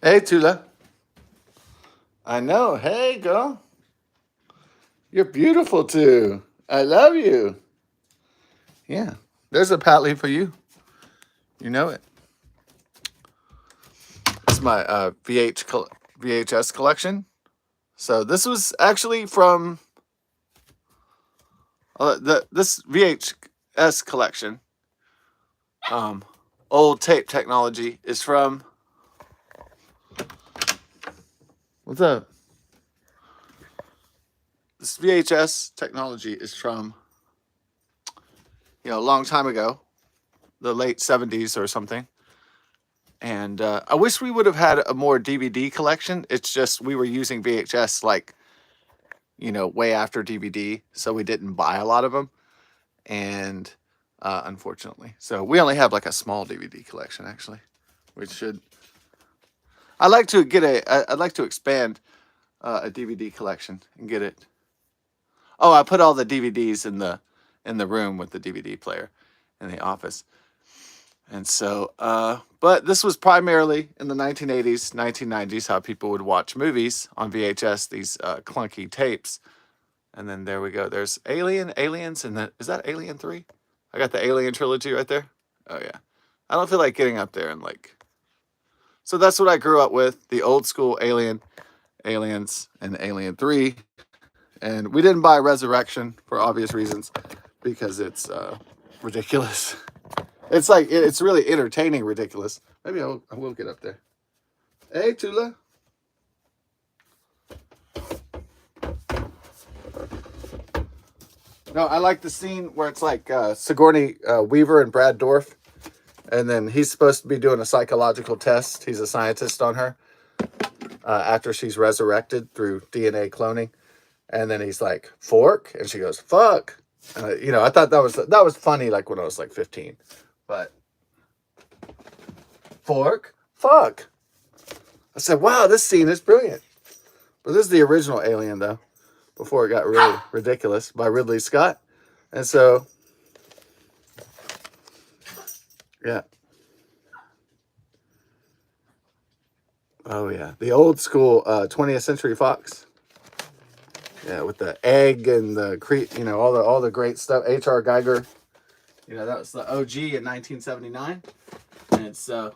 Hey, Tula. I know. Hey, girl. You're beautiful too. I love you. Yeah. There's a Patley for you. You know it. It's my VHS collection. So this was actually from this VHS collection. Old tape technology is from. What's up? This VHS technology is from, a long time ago, the late 70s or something. And I wish we would have had a more DVD collection. It's just we were using VHS way after DVD, so we didn't buy a lot of them. And unfortunately, so we only have like a small DVD collection actually, which should. I'd like to I'd like to expand a DVD collection and get it. Oh, I put all the DVDs in the room with the DVD player in the office. And so, but this was primarily in the 1980s, 1990s, how people would watch movies on VHS, these clunky tapes. And then there we go. There's Aliens, and then, is that Alien 3? I got the Alien trilogy right there. Oh, yeah. I don't feel like getting up there and So that's what I grew up with, the old school Aliens, and Alien 3. And we didn't buy Resurrection for obvious reasons, because it's ridiculous. It's really entertaining ridiculous. Maybe I will get up there. Hey, Tula. No, I like the scene where it's like Sigourney Weaver and Brad Dourif. And then he's supposed to be doing a psychological test. He's a scientist on her after she's resurrected through DNA cloning. And then he's like, fork? And she goes, fuck. I thought that was funny like when I was like 15. But fork, fuck. I said, wow, this scene is brilliant. But this is the original Alien, though, before it got really ridiculous, by Ridley Scott. And so, yeah. Oh, yeah. The old school 20th Century Fox. Yeah, with the egg and the all the great stuff. H.R. Geiger. That was the OG in 1979. And so,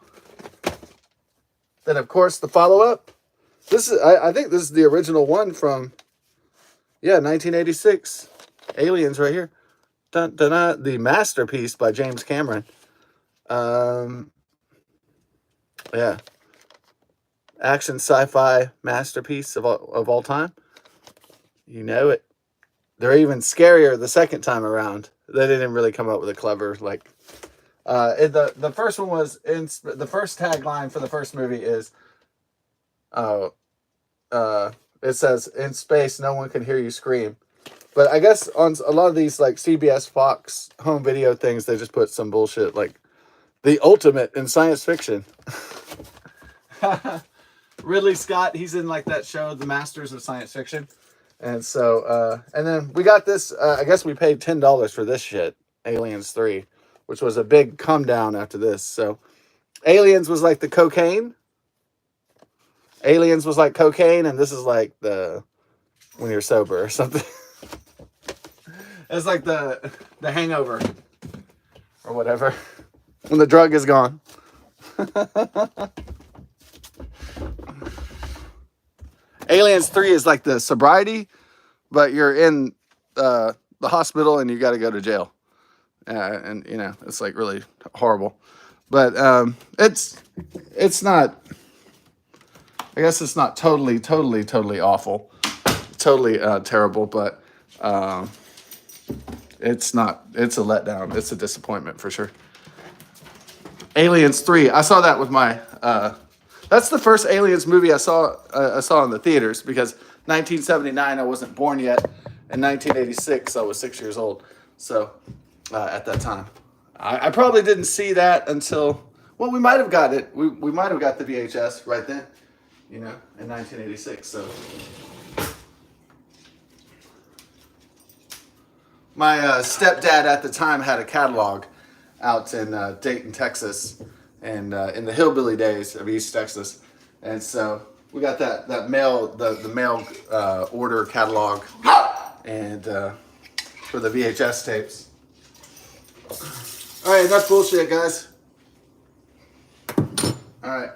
then of course the follow-up. I think this is the original one from 1986. Aliens right here. Dun, dun, dun, the masterpiece by James Cameron. Yeah. Action sci-fi masterpiece of all time. You know it. They're even scarier the second time around. They didn't really come up with a clever the first one was the first tagline for the first movie is it says, in space no one can hear you scream. But I guess on a lot of these like CBS Fox home video things, they just put some bullshit like the ultimate in science fiction. Ridley Scott, he's in like that show, The Masters of Science Fiction. And so, and then we got this, I guess we paid $10 for this shit, Aliens 3, which was a big come down after this. So, Aliens was like the cocaine. Aliens was like cocaine, and this is like when you're sober or something. It's like the hangover or whatever, when the drug is gone. Aliens 3 is like the sobriety, but you're in the hospital and you got to go to jail. And, it's like really horrible. But it's not, I guess it's not totally awful. Totally terrible, but it's a letdown. It's a disappointment for sure. Aliens 3, I saw that with my... That's the first Aliens movie I saw in the theaters, because 1979 I wasn't born yet, and 1986 I was 6 years old. So at that time, I probably didn't see that until we might have got it. We might have got the VHS right then, in 1986. So my stepdad at the time had a catalog out in Dayton, Texas. And in the hillbilly days of East Texas. And so we got that mail, the mail order catalog, and for the VHS tapes. All right, enough bullshit, guys. All right.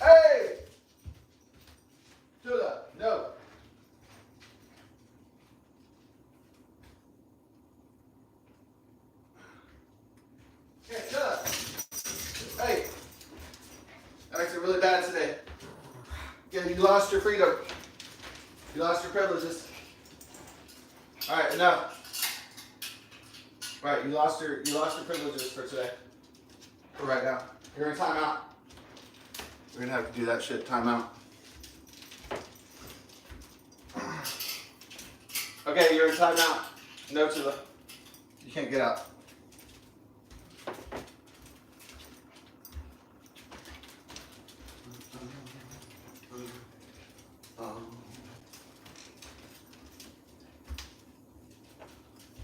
Hey! Judah, no. Hey, Judah. Hey. I'm acting really bad today. Yeah, you lost your freedom. You lost your privileges. All right, enough. All right, you lost your privileges for today. For right now. You're in timeout. We're gonna have to do that shit. Timeout. Okay, you're in timeout. No to the. You can't get out.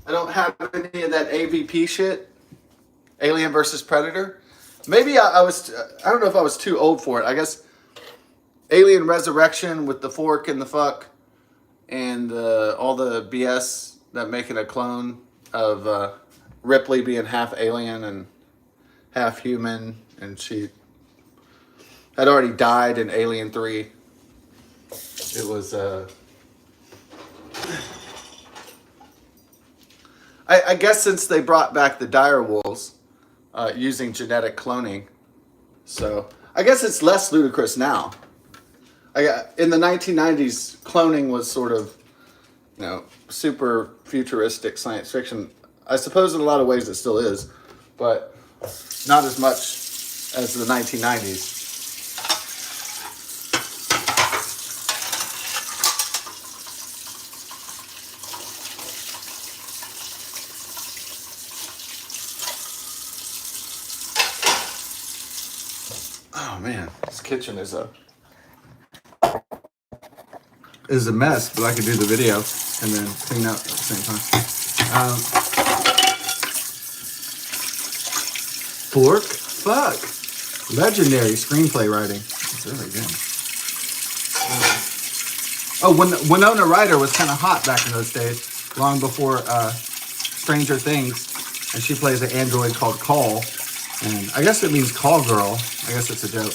I don't have any of that AVP shit. Alien versus Predator. Maybe I was. I don't know if I was too old for it. I guess Alien Resurrection with the fork and the fuck, and all the BS that making a clone of Ripley being half alien and half human, and she had already died in Alien 3. It was. I guess since they brought back the dire wolves using genetic cloning, so I guess it's less ludicrous now. In the 1990s, cloning was sort of, super futuristic science fiction. I suppose in a lot of ways it still is, but not as much as the 1990s. Oh man, this kitchen is a mess, but I could do the video and then clean up at the same time. Fork? Fuck. Legendary screenplay writing. It's really good. Winona Ryder was kind of hot back in those days, long before Stranger Things, and she plays an android called Call, and I guess it means call girl. I guess it's a joke.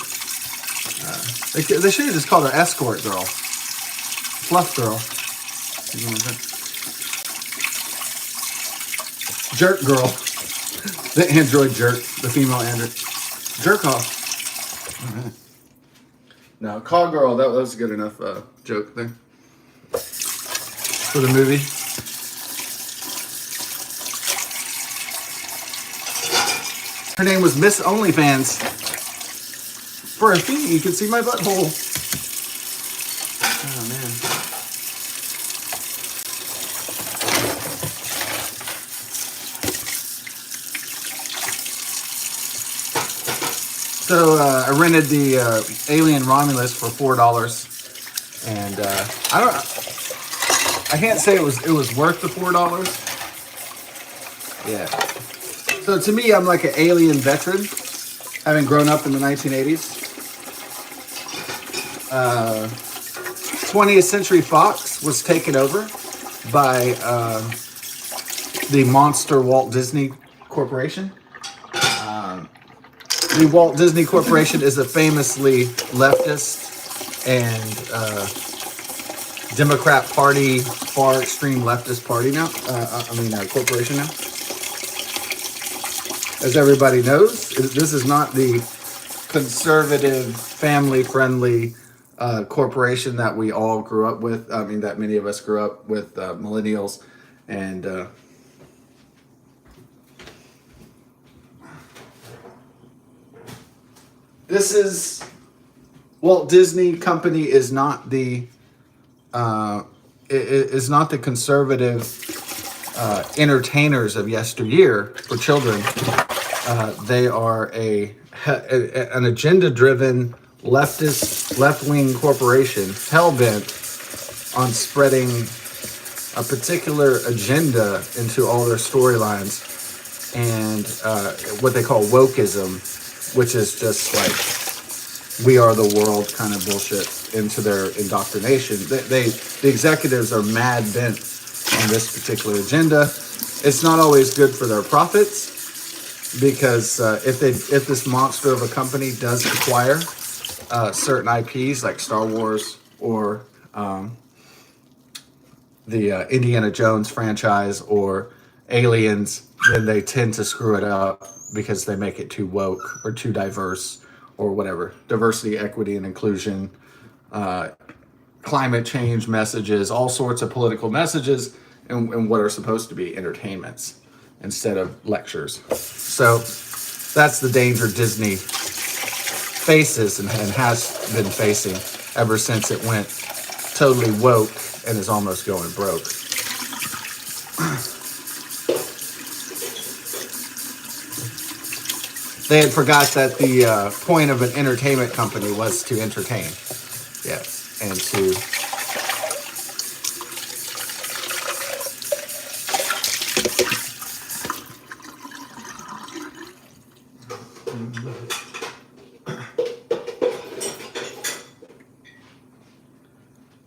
They should have just called her escort girl. Fluff girl. Jerk girl. The android jerk. The female android. Jerk off. All right. No, call girl. That was a good enough joke there. For the movie. Her name was Miss OnlyFans. For a fee, you can see my butthole. Oh, man. So I rented the Alien Romulus for $4, and I can't say it was worth the $4. Yeah. So to me, I'm like an Alien veteran, having grown up in the 1980s. 20th Century Fox was taken over by the monster Walt Disney Corporation. The Walt Disney Corporation is a famously leftist and Democrat Party, far extreme leftist party now. Corporation now. As everybody knows, this is not the conservative, family-friendly corporation that we all grew up with. I mean, that many of us grew up with, millennials, and this is Walt Disney Company is not the is not the conservative entertainers of yesteryear for children. They are an agenda-driven left-wing corporation hell-bent on spreading a particular agenda into all their storylines, and what they call wokeism, which is just like we are the world kind of bullshit into their indoctrination. The executives are mad bent on this particular agenda. It's not always good for their profits, because if this monster of a company does acquire certain IPs like Star Wars or the Indiana Jones franchise or Aliens, then they tend to screw it up because they make it too woke or too diverse or whatever. Diversity, equity, and inclusion, climate change messages, all sorts of political messages, and what are supposed to be entertainments instead of lectures. So that's the danger Disney faces and has been facing ever since it went totally woke and is almost going broke. They had forgot that the point of an entertainment company was to entertain. Yes, and to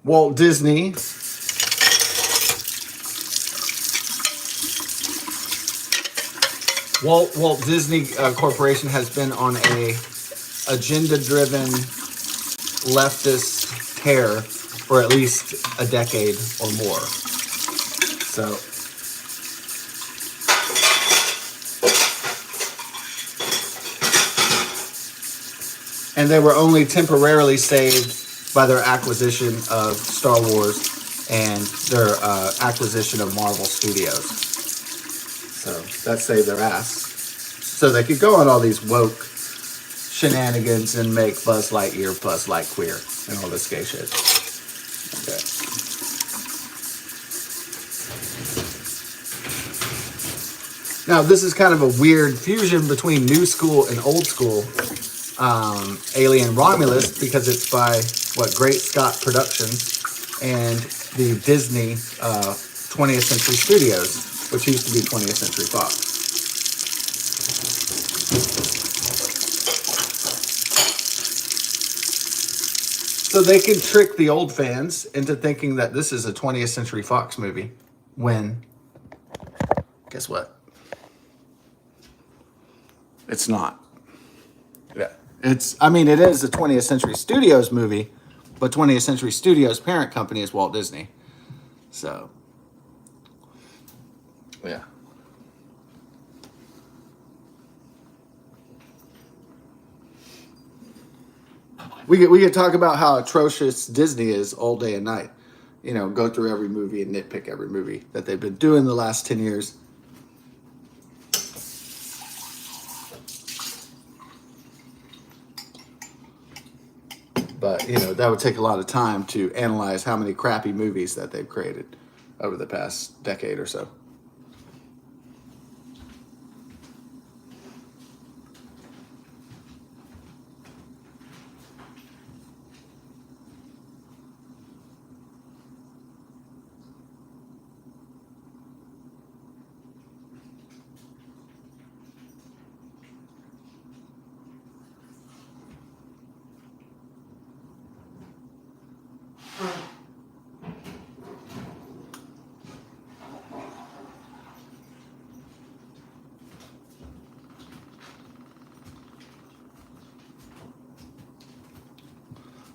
Walt Disney Walt Disney Corporation has been on a agenda-driven leftist tear for at least a decade or more. So and they were only temporarily saved by their acquisition of Star Wars and their acquisition of Marvel Studios. So that saved their ass. So they could go on all these woke shenanigans and make Buzz Lightyear Buzz Lightqueer and all this gay shit. Okay. Now this is kind of a weird fusion between new school and old school Alien Romulus, because it's by Great Scott Productions and the Disney 20th Century Studios, which used to be 20th Century Fox. So they can trick the old fans into thinking that this is a 20th Century Fox movie, when, guess what? It's not. Yeah. It is a 20th Century Studios movie, but 20th Century Studios' parent company is Walt Disney. So, yeah. We could talk about how atrocious Disney is all day and night. You know, go through every movie and nitpick every movie that they've been doing the last 10 years. But, you know, that would take a lot of time to analyze how many crappy movies that they've created over the past decade or so.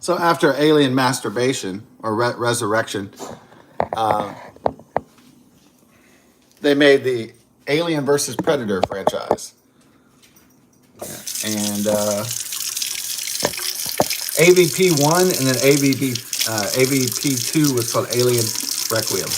So after Alien Masturbation, or Resurrection, they made the Alien versus Predator franchise. And AVP 1 and then AVP 2 was called Alien Requiem.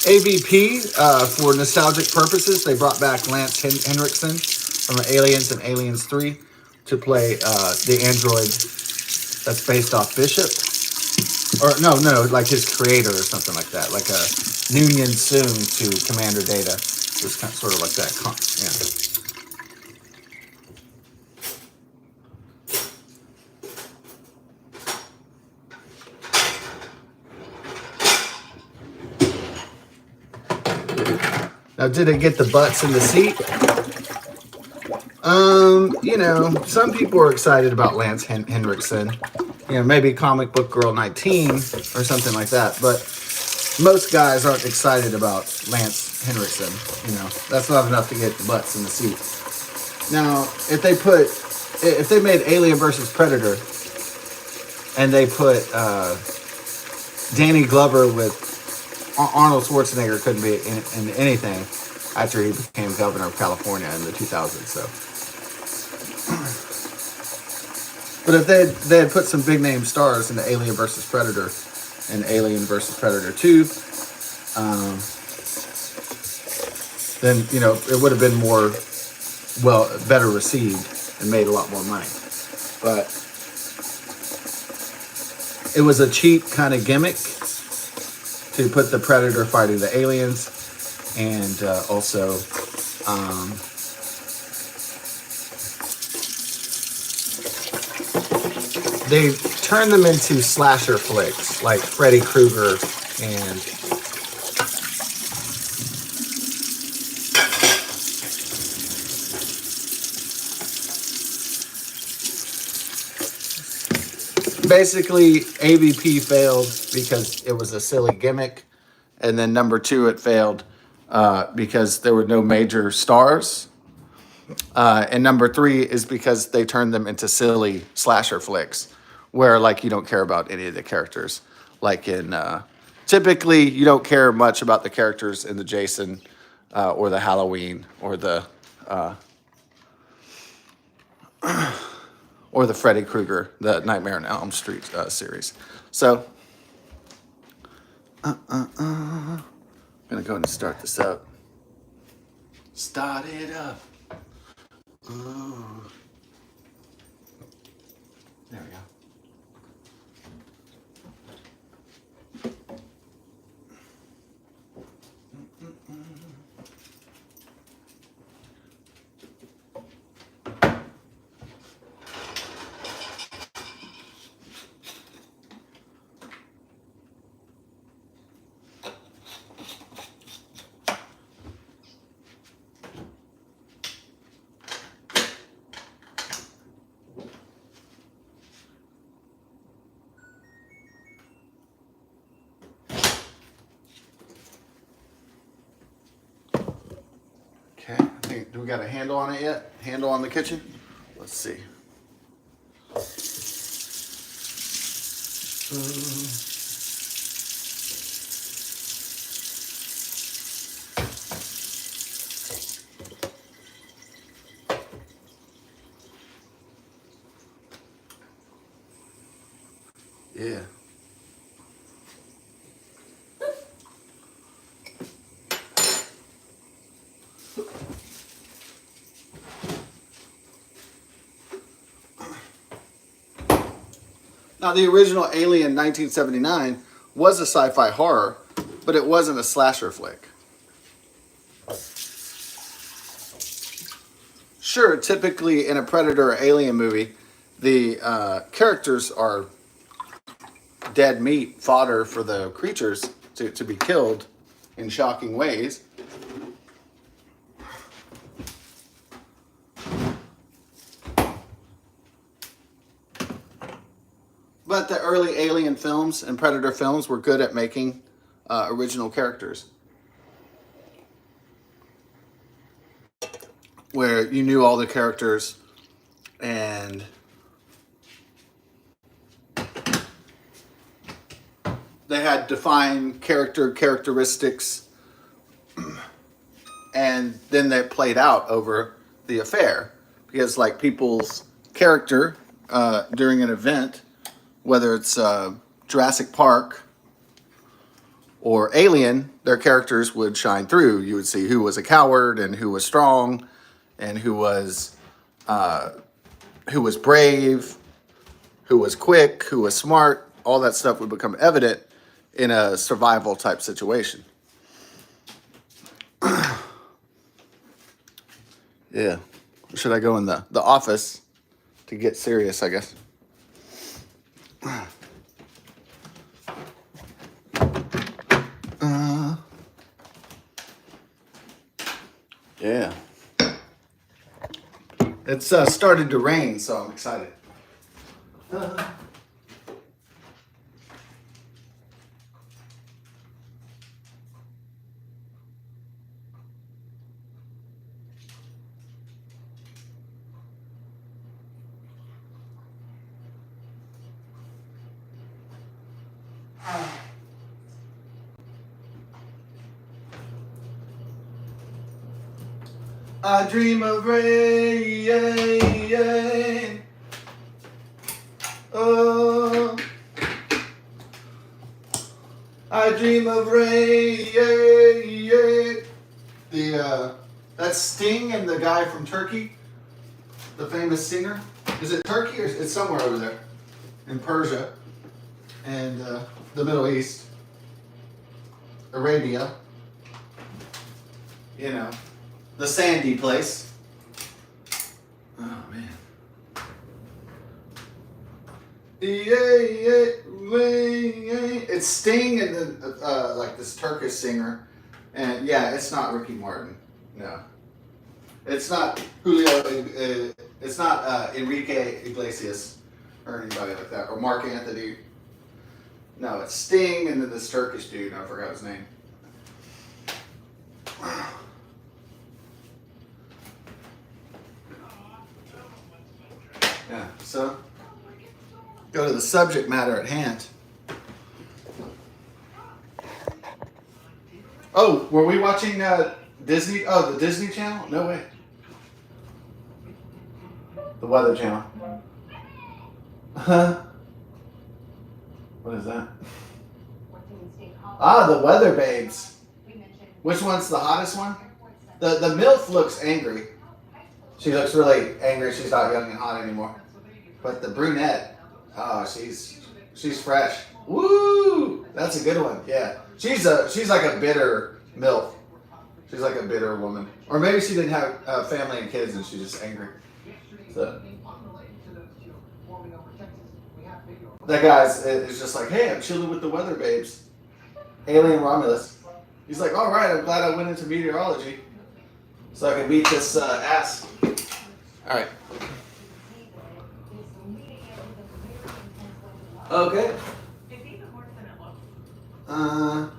AVP, for nostalgic purposes, they brought back Lance Henriksen from Aliens and Aliens 3 to play the android that's based off Bishop. Or no, like his creator or something like that. Like a Noonien Soon to Commander Data. It was kind of, sort of like that. Yeah. Now, did it get the butts in the seat? You know, some people are excited about Lance Henriksen. You know, maybe Comic Book Girl 19 or something like that. But most guys aren't excited about Lance Henriksen. You know, that's not enough to get the butts in the seat. Now, if they made Alien versus Predator and they put Danny Glover with Arnold Schwarzenegger couldn't be in anything after he became governor of California in the 2000s. So, but if they had put some big name stars into Alien versus Predator and Alien versus Predator 2, then you know it would have been better received and made a lot more money. But it was a cheap kind of gimmick to put the Predator fighting the aliens, and also they turned them into slasher flicks like Freddy Krueger and basically, AVP failed because it was a silly gimmick. And then number 2, it failed because there were no major stars. And number 3 is because they turned them into silly slasher flicks where, like, you don't care about any of the characters. Like in, typically, you don't care much about the characters in the Jason or the Halloween or the Freddy Krueger, the Nightmare on Elm Street series. So, I'm gonna go ahead and start this up. Start it up. Ooh. There we go. Okay, I think, do we got a handle on it yet? Handle on the kitchen? Let's see. Yeah. Now, the original Alien 1979 was a sci-fi horror, but it wasn't a slasher flick. Sure, typically in a Predator or Alien movie, the characters are dead meat, fodder for the creatures to be killed in shocking ways. But the early Alien films and Predator films were good at making original characters, where you knew all the characters and they had defined characteristics, and then they played out over the affair. Because like people's character during an event, whether it's Jurassic Park or Alien, their characters would shine through. You would see who was a coward and who was strong, and who was brave, who was quick, who was smart. All that stuff would become evident in a survival type situation. Yeah. Should I go in the office to get serious, I guess? Yeah. It's started to rain, so I'm excited. I dream of rain. Oh, I dream of rain. That's Sting and the guy from Turkey, the famous singer. Is it Turkey or it's somewhere over there in Persia and the Middle East, Arabia? You know, the sandy place. Oh man. It's Sting and the like this Turkish singer, and yeah, it's not Ricky Martin. No, it's not Julio. It's not Enrique Iglesias or anybody like that, or Mark Anthony. No, it's Sting and then this Turkish dude. I forgot his name. Yeah, so go to the subject matter at hand. Oh, were we watching Disney? Oh, the Disney Channel? No way. The Weather Channel. What is that? Ah, the Weather Babes. Which one's the hottest one? The MILF looks angry. She looks really angry. She's not young and hot anymore. But the brunette, oh, she's fresh. Woo! That's a good one. Yeah, she's like a bitter MILF. She's like a bitter woman, or maybe she didn't have family and kids and she's just angry. So that guy's is just like, hey, I'm chilling with the Weather Babes. Alien Romulus. He's like, all right, I'm glad I went into meteorology so I can beat this ass. All right. Okay.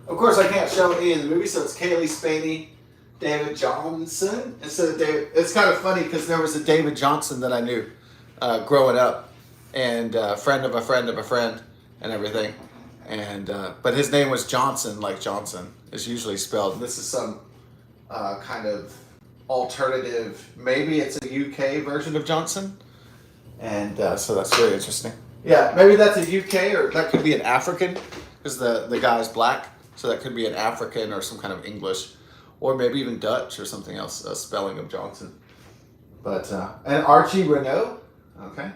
Of course, I can't show any of the movies, so it's Cailey Spaney, David Jonsson instead of David. It's kind of funny because there was a David Jonsson that I knew growing up, and friend of a friend of a friend, and everything. And but his name was Jonsson, like Johnson is usually spelled. This is some kind of alternative. Maybe it's a UK version of Jonsson, and so that's really interesting. Yeah, maybe that's a UK, or that could be an African, because the guy's black, so that could be an African or some kind of English, or maybe even Dutch or something else, spelling of Johnson. But, and Archie Renault, okay.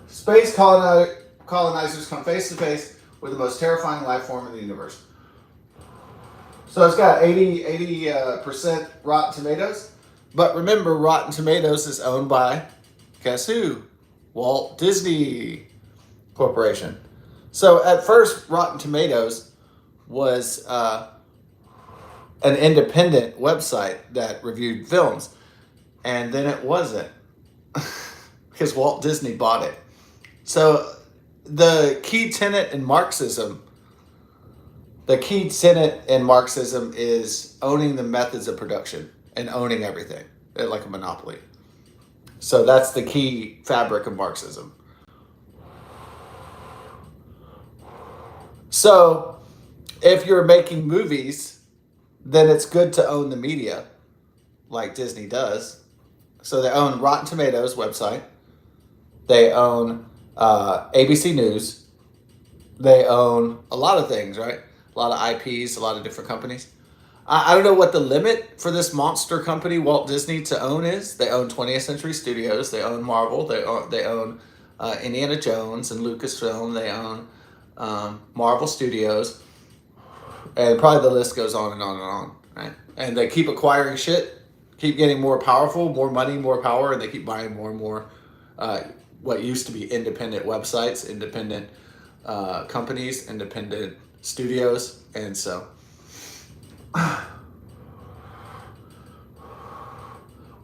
Space colonizers come face to face with the most terrifying life form in the universe. So it's got 80% Rotten Tomatoes, but remember, Rotten Tomatoes is owned by, guess who? Walt Disney Corporation. So at first, Rotten Tomatoes was an independent website that reviewed films, and then it wasn't because Walt Disney bought it. So the key tenet in Marxism is owning the methods of production and owning everything, like a monopoly. So that's the key fabric of Marxism. So if you're making movies, then it's good to own the media, like Disney does. So they own Rotten Tomatoes website. They own ABC News. they own a lot of things, right? A lot of IPs, a lot of different companies. I don't know what the limit for this monster company, Walt Disney, to own is. They own 20th Century Studios. They own Marvel. They own Indiana Jones and Lucasfilm. They own Marvel Studios, and probably the list goes on and on and on, right? And they keep acquiring shit, keep getting more powerful, more money, more power, and they keep buying more and more what used to be independent websites, independent companies, independent studios, and so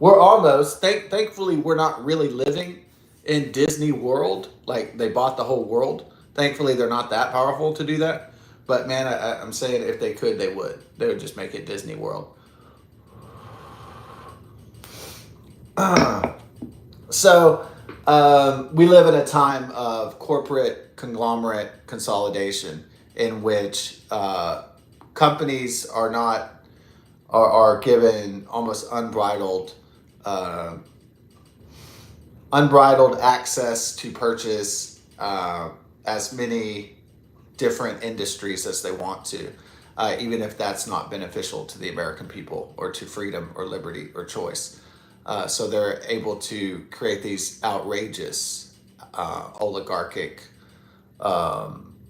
we're almost. Thankfully, we're not really living in Disney World. Like they bought the whole world. Thankfully, they're not that powerful to do that. But man, I'm saying if they could, they would. They would just make it Disney World. So we live in a time of corporate conglomerate consolidation in which companies are given almost unbridled access to purchase as many different industries as they want to, even if that's not beneficial to the American people or to freedom or liberty or choice. So they're able to create these outrageous oligarchic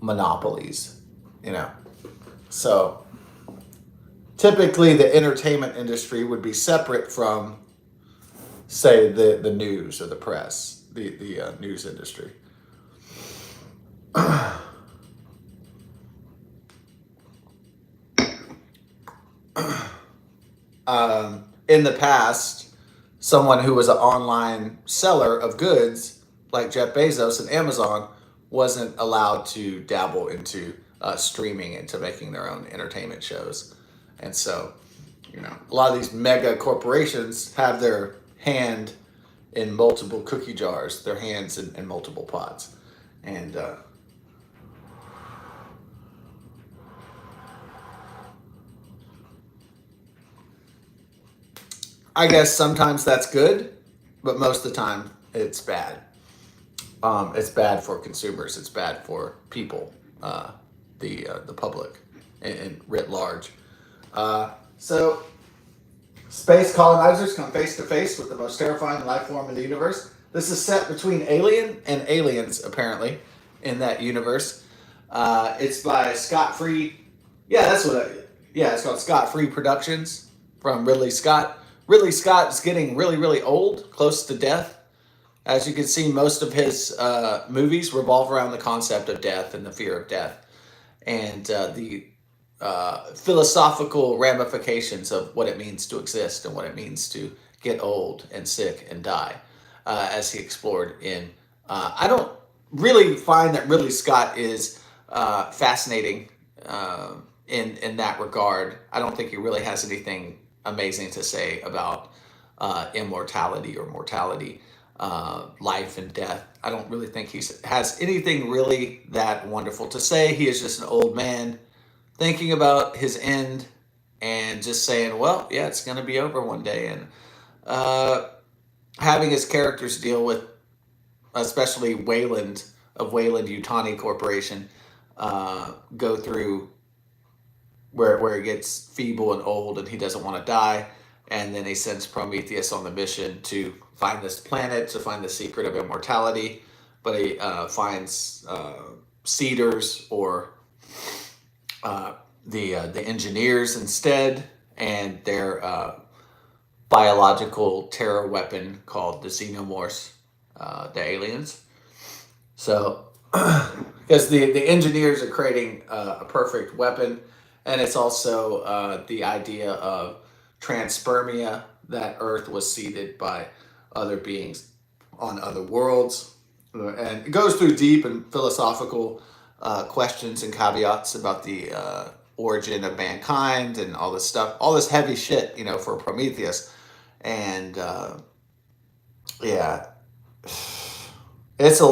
monopolies, you know. So typically the entertainment industry would be separate from, say, the news or the press, the news industry. In the past, someone who was an online seller of goods, like Jeff Bezos and Amazon, wasn't allowed to dabble into streaming, into making their own entertainment shows. And so, you know, a lot of these mega corporations have their hand in multiple cookie jars, their hands in multiple pots. And I guess sometimes that's good, but most of the time it's bad. It's bad for consumers. It's bad for people, the public, and writ large. So space colonizers come face to face with the most terrifying life form in the universe. This is set between Alien and Aliens, apparently, in that universe. It's by Scott Free. Yeah, it's called Scott Free Productions from Ridley Scott. Ridley Scott is getting really, really old, close to death. As you can see, most of his movies revolve around the concept of death and the fear of death, and the philosophical ramifications of what it means to exist and what it means to get old and sick and die, as he explored in. I don't really find that Ridley Scott is fascinating in that regard. I don't think he really has anything amazing to say about immortality or mortality, life and death. I don't really think he has anything really that wonderful to say. He is just an old man thinking about his end and just saying, well, yeah, it's going to be over one day. And having his characters deal with, especially Wayland of Wayland-Yutani Corporation, go through where he gets feeble and old and he doesn't want to die. And then he sends Prometheus on the mission to find this planet, to find the secret of immortality. But he finds Cedars or the engineers instead, and their biological terror weapon called the Xenomorphs, the aliens. So, because the engineers are creating a perfect weapon, and it's also the idea of transpermia, that Earth was seeded by other beings on other worlds. And it goes through deep and philosophical questions and caveats about the origin of mankind and all this stuff, all this heavy shit, for Prometheus. And yeah, it's a